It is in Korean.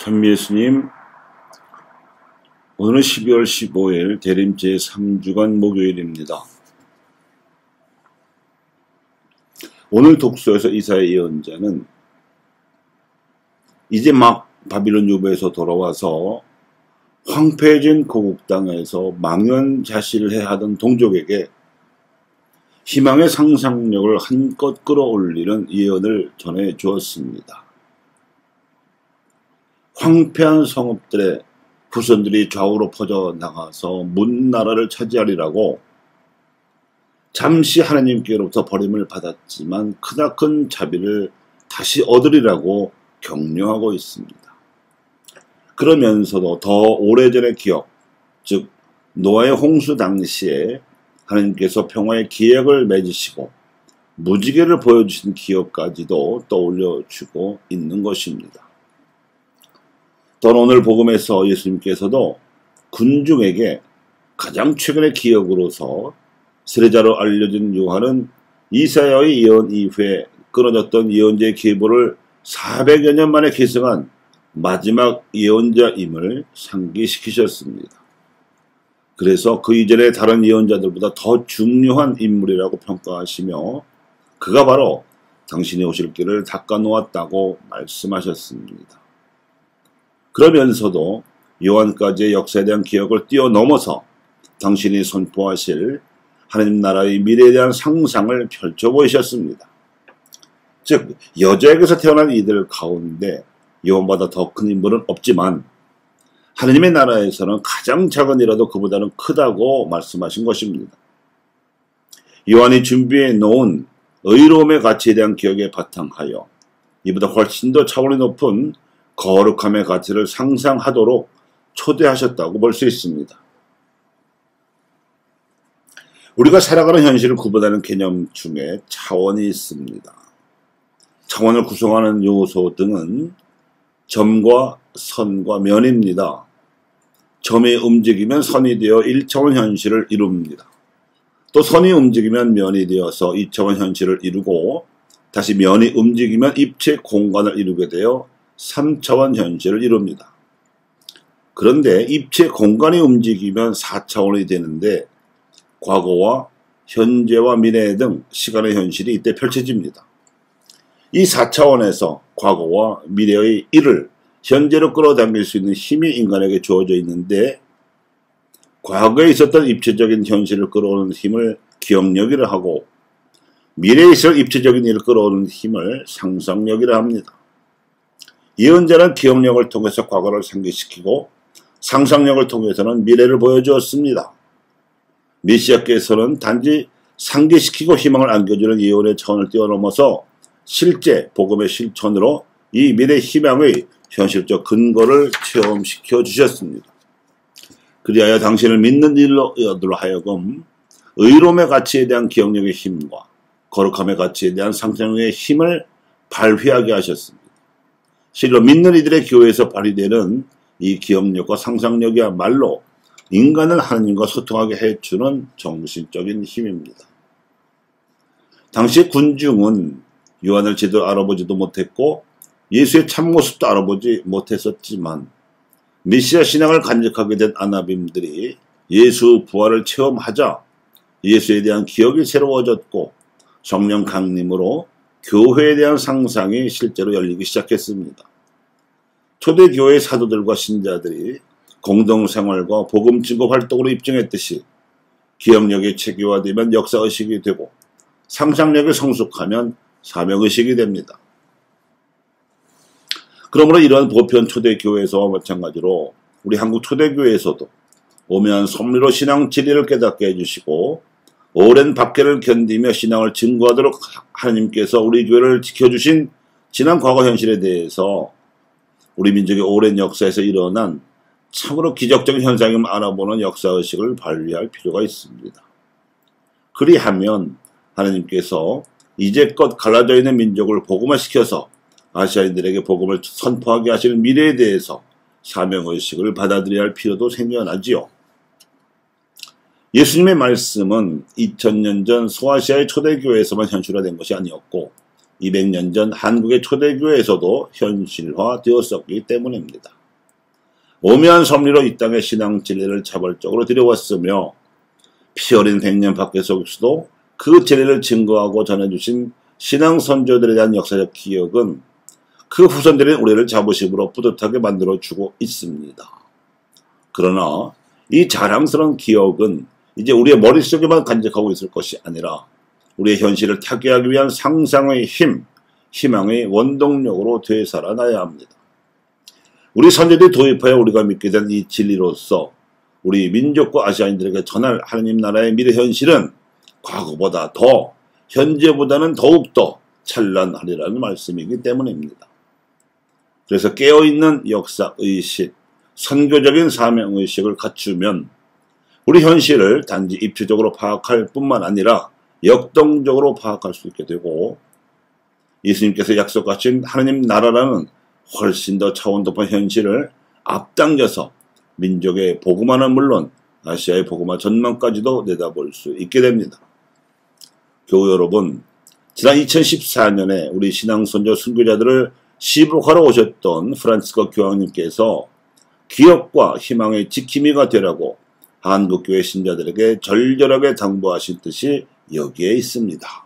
참미예수님, 오늘은 12월 15일 대림 제3주간 목요일입니다. 오늘 독서에서 이사야 예언자는 이제 막 바빌론 유배에서 돌아와서 황폐해진 고국 땅에서 망연자실해 하던 동족에게 희망의 상상력을 한껏 끌어올리는 예언을 전해 주었습니다. 황폐한 성읍들의 후손들이 좌우로 퍼져나가서 문나라를 차지하리라고 잠시 하나님께로부터 버림을 받았지만 크나큰 자비를 다시 얻으리라고 격려하고 있습니다. 그러면서도 더 오래전의 기억, 즉 노아의 홍수 당시에 하나님께서 평화의 기약을 맺으시고 무지개를 보여주신 기억까지도 떠올려주고 있는 것입니다. 또한 오늘 복음에서 예수님께서도 군중에게 가장 최근의 기억으로서 세례자로 알려진 요한은 이사야의 예언 이후에 끊어졌던 예언자의 계보를 400여 년 만에 계승한 마지막 예언자임을 상기시키셨습니다. 그래서 그 이전의 다른 예언자들보다 더 중요한 인물이라고 평가하시며 그가 바로 당신이 오실 길을 닦아놓았다고 말씀하셨습니다. 그러면서도 요한까지의 역사에 대한 기억을 뛰어넘어서 당신이 선포하실 하나님 나라의 미래에 대한 상상을 펼쳐 보이셨습니다. 즉 여자에게서 태어난 이들 가운데 요한보다 더 큰 인물은 없지만 하나님의 나라에서는 가장 작은 이라도 그보다는 크다고 말씀하신 것입니다. 요한이 준비해 놓은 의로움의 가치에 대한 기억에 바탕하여 이보다 훨씬 더 차원이 높은 거룩함의 가치를 상상하도록 초대하셨다고 볼 수 있습니다. 우리가 살아가는 현실을 구분하는 개념 중에 차원이 있습니다. 차원을 구성하는 요소 등은 점과 선과 면입니다. 점이 움직이면 선이 되어 1차원 현실을 이룹니다. 또 선이 움직이면 면이 되어서 2차원 현실을 이루고 다시 면이 움직이면 입체 공간을 이루게 되어 3차원 현실을 이룹니다. 그런데 입체 공간이 움직이면 4차원이 되는데 과거와 현재와 미래 등 시간의 현실이 이때 펼쳐집니다. 이 4차원에서 과거와 미래의 일을 현재로 끌어당길 수 있는 힘이 인간에게 주어져 있는데 과거에 있었던 입체적인 현실을 끌어오는 힘을 기억력이라 하고 미래에 있을 입체적인 일을 끌어오는 힘을 상상력이라 합니다. 예언자는 기억력을 통해서 과거를 상기시키고 상상력을 통해서는 미래를 보여주었습니다. 메시아께서는 단지 상기시키고 희망을 안겨주는 예언의 차원을 뛰어넘어서 실제 복음의 실천으로 이 미래 희망의 현실적 근거를 체험시켜 주셨습니다. 그리하여 당신을 믿는 이들로 하여금 의로움의 가치에 대한 기억력의 힘과 거룩함의 가치에 대한 상상력의 힘을 발휘하게 하셨습니다. 실로 믿는 이들의 교회에서 발휘되는 이 기억력과 상상력이야말로 인간을 하나님과 소통하게 해주는 정신적인 힘입니다. 당시 군중은 요한을 제대로 알아보지도 못했고 예수의 참모습도 알아보지 못했었지만 메시아 신앙을 간직하게 된 아나빔들이 예수 부활을 체험하자 예수에 대한 기억이 새로워졌고 성령 강림으로 교회에 대한 상상이 실제로 열리기 시작했습니다. 초대교회 사도들과 신자들이 공동생활과 복음 증거 활동으로 입증했듯이 기억력이 체계화되면 역사의식이 되고 상상력이 성숙하면 사명의식이 됩니다. 그러므로 이러한 보편 초대교회에서와 마찬가지로 우리 한국 초대교회에서도 오묘한 섭리로 신앙 진리를 깨닫게 해주시고 오랜 박해를 견디며 신앙을 증거하도록 하나님께서 우리 교회를 지켜주신 지난 과거 현실에 대해서 우리 민족의 오랜 역사에서 일어난 참으로 기적적인 현상임을 알아보는 역사의식을 발휘할 필요가 있습니다. 그리하면 하나님께서 이제껏 갈라져 있는 민족을 복음화시켜서 아시아인들에게 복음을 선포하게 하시는 미래에 대해서 사명의식을 받아들여야 할 필요도 생겨나지요. 예수님의 말씀은 2000년 전 소아시아의 초대교회에서만 현실화된 것이 아니었고 200년 전 한국의 초대교회에서도 현실화되었었기 때문입니다. 오묘한 섭리로 이 땅의 신앙 진리를 자발적으로 들여왔으며 피 어린 100년 밖에 속에서도 그 진리를 증거하고 전해주신 신앙 선조들에 대한 역사적 기억은 그 후손들인 우리를 자부심으로 뿌듯하게 만들어주고 있습니다. 그러나 이 자랑스러운 기억은 이제 우리의 머릿속에만 간직하고 있을 것이 아니라 우리의 현실을 타개하기 위한 상상의 힘, 희망의 원동력으로 되살아나야 합니다. 우리 선조들이 도입하여 우리가 믿게 된 이 진리로서 우리 민족과 아시아인들에게 전할 하나님 나라의 미래 현실은 과거보다 더, 현재보다는 더욱더 찬란하리라는 말씀이기 때문입니다. 그래서 깨어있는 역사의식, 선교적인 사명의식을 갖추면 우리 현실을 단지 입체적으로 파악할 뿐만 아니라 역동적으로 파악할 수 있게 되고 예수님께서 약속하신 하나님 나라라는 훨씬 더 차원 높은 현실을 앞당겨서 민족의 복음화는 물론 아시아의 복음화 전망까지도 내다볼 수 있게 됩니다. 교우 여러분, 지난 2014년에 우리 신앙선조 순교자들을 시복하러 오셨던 프란치스코 교황님께서 기업과 희망의 지킴이가 되라고 한국교회 신자들에게 절절하게 당부하신 뜻이 여기에 있습니다.